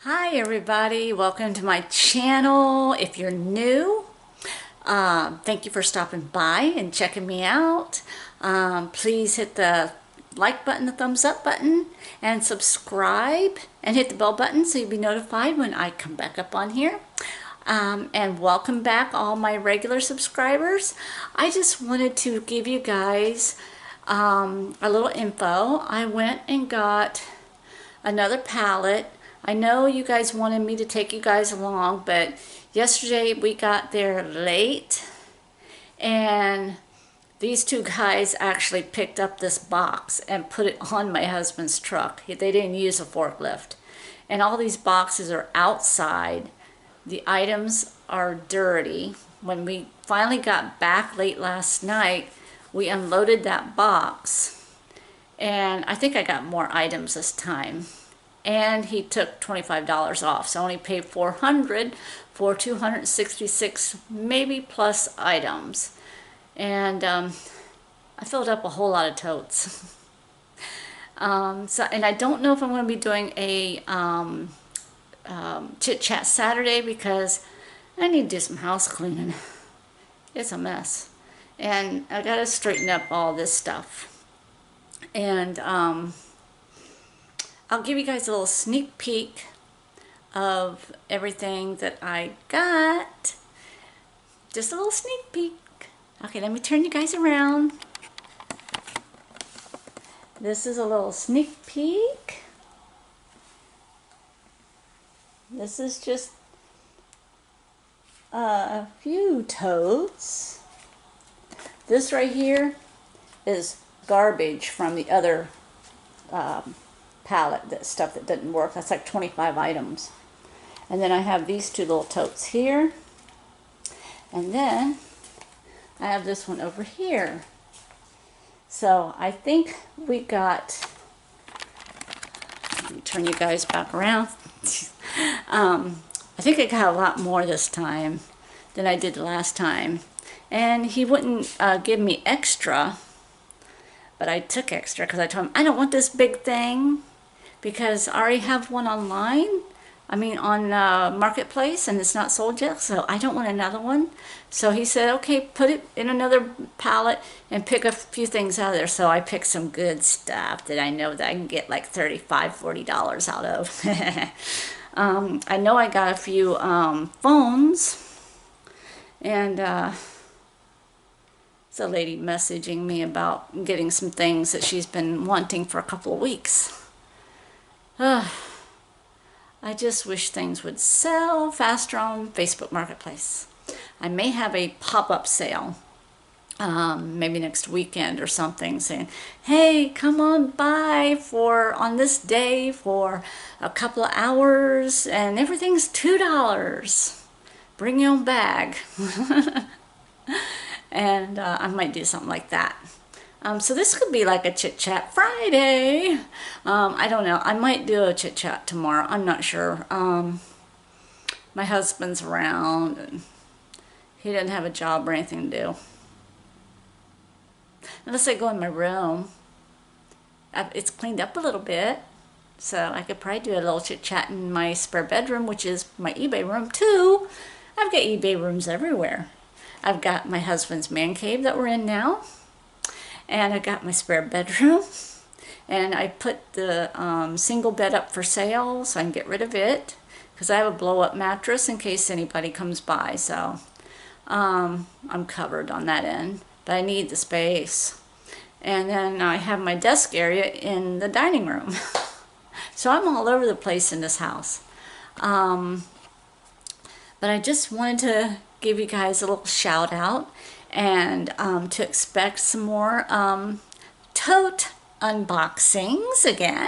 Hi everybody, welcome to my channel. If you're new, thank you for stopping by and checking me out. Please hit the like button, the thumbs up button, and subscribe and hit the bell button so you'll be notified when I come back up on here. And welcome back all my regular subscribers. I just wanted to give you guys a little info. I went and got another pallet. I know you guys wanted me to take you guys along, but yesterday we got there late and these two guys actually picked up this box and put it on my husband's truck. They didn't use a forklift. And all these boxes are outside. The items are dirty. When we finally got back late last night, we unloaded that box. And I think I got more items this time. And he took $25 off, so I only paid $400 for 266 maybe plus items. And I filled up a whole lot of totes. And I don't know if I'm going to be doing a chit chat Saturday because I need to do some house cleaning. It's a mess, and I got to straighten up all this stuff. And I'll give you guys a little sneak peek of everything that I got. Just a little sneak peek. Okay, let me turn you guys around. This is a little sneak peek. This is just a few totes. This right here is garbage from the other pallet, that stuff that didn't work. That's like 25 items. And then I have these two little totes here. And then I have this one over here. So I think we got, let me turn you guys back around. I think I got a lot more this time than I did last time. And he wouldn't give me extra, but I took extra because I told him I don't want this big thing because I already have one online. I mean on Marketplace, and it's not sold yet, so I don't want another one. So he said, okay, put it in another pallet and pick a few things out of there. So I picked some good stuff that I know that I can get like $35, $40 out of. I know I got a few phones, and it's a lady messaging me about getting some things that she's been wanting for a couple of weeks. I just wish things would sell faster on Facebook Marketplace. I may have a pop-up sale, maybe next weekend or something, saying, hey, come on by on this day for a couple of hours and everything's $2. Bring your own bag. And I might do something like that. So this could be like a Chit Chat Friday. I don't know. I might do a Chit Chat tomorrow. I'm not sure. My husband's around and he doesn't have a job or anything to do. Unless I go in my room. It's cleaned up a little bit. So I could probably do a little chit chat in my spare bedroom, which is my eBay room too. I've got eBay rooms everywhere. I've got my husband's man cave that we're in now. And I got my spare bedroom, and I put the single bed up for sale so I can get rid of it because I have a blow-up mattress in case anybody comes by. So I'm covered on that end, but I need the space. And then I have my desk area in the dining room. So I'm all over the place in this house. But I just wanted to give you guys a little shout out and to expect some more tote unboxings again.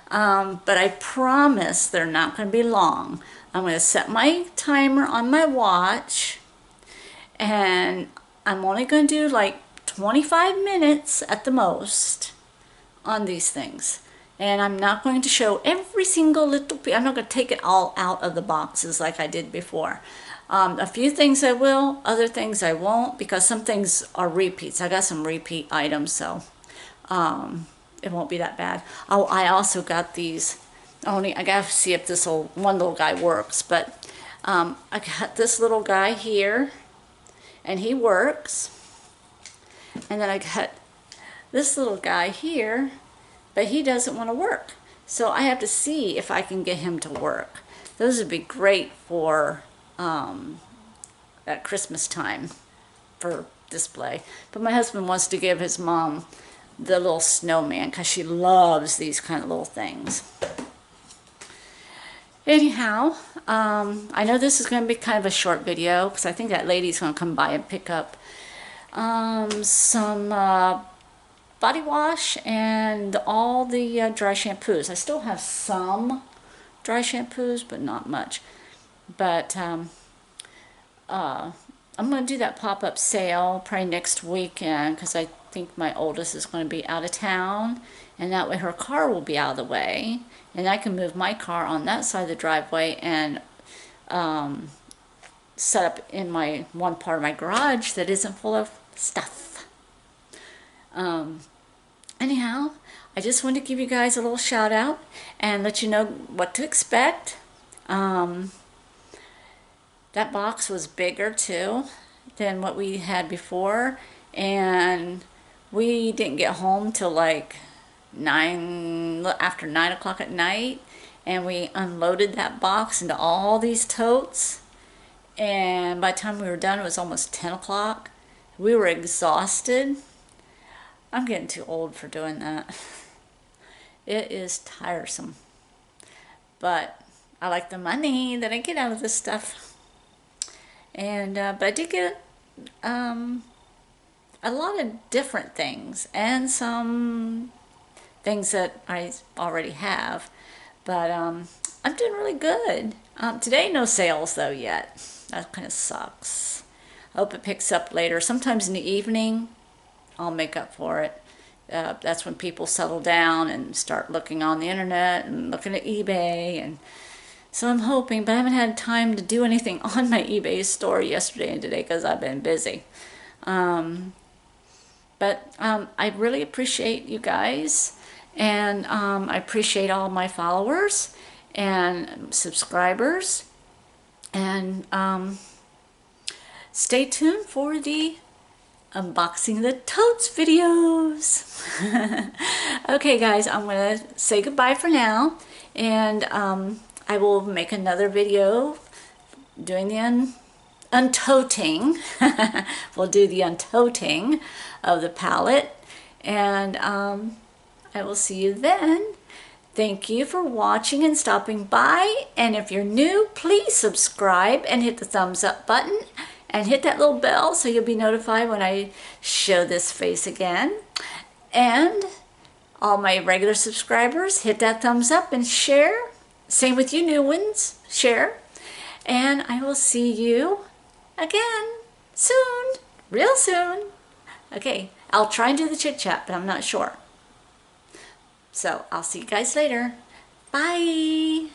But I promise they're not going to be long. I'm going to set my timer on my watch, and I'm only going to do like 25 minutes at the most on these things. And I'm not going to show every single little piece. I'm not going to take it all out of the boxes like I did before. A few things I will, other things I won't, because some things are repeats. I got some repeat items, so it won't be that bad. Oh, I also got these only I gotta see if this one little guy works, but I got this little guy here, and he works. And then I got this little guy here, but he doesn't want to work. So I have to see if I can get him to work. Those would be great for at Christmas time for display. But my husband wants to give his mom the little snowman because she loves these kind of little things. Anyhow, I know this is going to be kind of a short video because I think that lady's going to come by and pick up some body wash and all the dry shampoos. I still have some dry shampoos, but not much. But I'm going to do that pop-up sale probably next weekend because I think my oldest is going to be out of town, and that way her car will be out of the way, and I can move my car on that side of the driveway and set up in my one part of my garage that isn't full of stuff. Anyhow, I just wanted to give you guys a little shout out and let you know what to expect. That box was bigger too than what we had before, and we didn't get home till like after 9 o'clock at night, and we unloaded that box into all these totes, and by the time we were done it was almost 10 o'clock. We were exhausted. I'm getting too old for doing that. It is tiresome, but I like the money that I get out of this stuff. And but I did get a lot of different things and some things that I already have, but I'm doing really good. Today no sales though yet. That kind of sucks. I hope it picks up later. Sometimes in the evening I'll make up for it. That's when people settle down and start looking on the internet and looking at eBay, and so I'm hoping, but I haven't had time to do anything on my eBay store yesterday and today because I've been busy. But I really appreciate you guys, and I appreciate all my followers and subscribers, and stay tuned for the unboxing the totes videos. Okay guys, I'm gonna say goodbye for now, and I will make another video doing the untoting. We'll do the untoting of the pallet, and I will see you then. Thank you for watching and stopping by, and if you're new, please subscribe and hit the thumbs up button and hit that little bell so you'll be notified when I show this face again. And all my regular subscribers, hit that thumbs up and share. Same with you new ones, share. And I will see you again soon, real soon. Okay, I'll try and do the chit chat, but I'm not sure. So I'll see you guys later. Bye.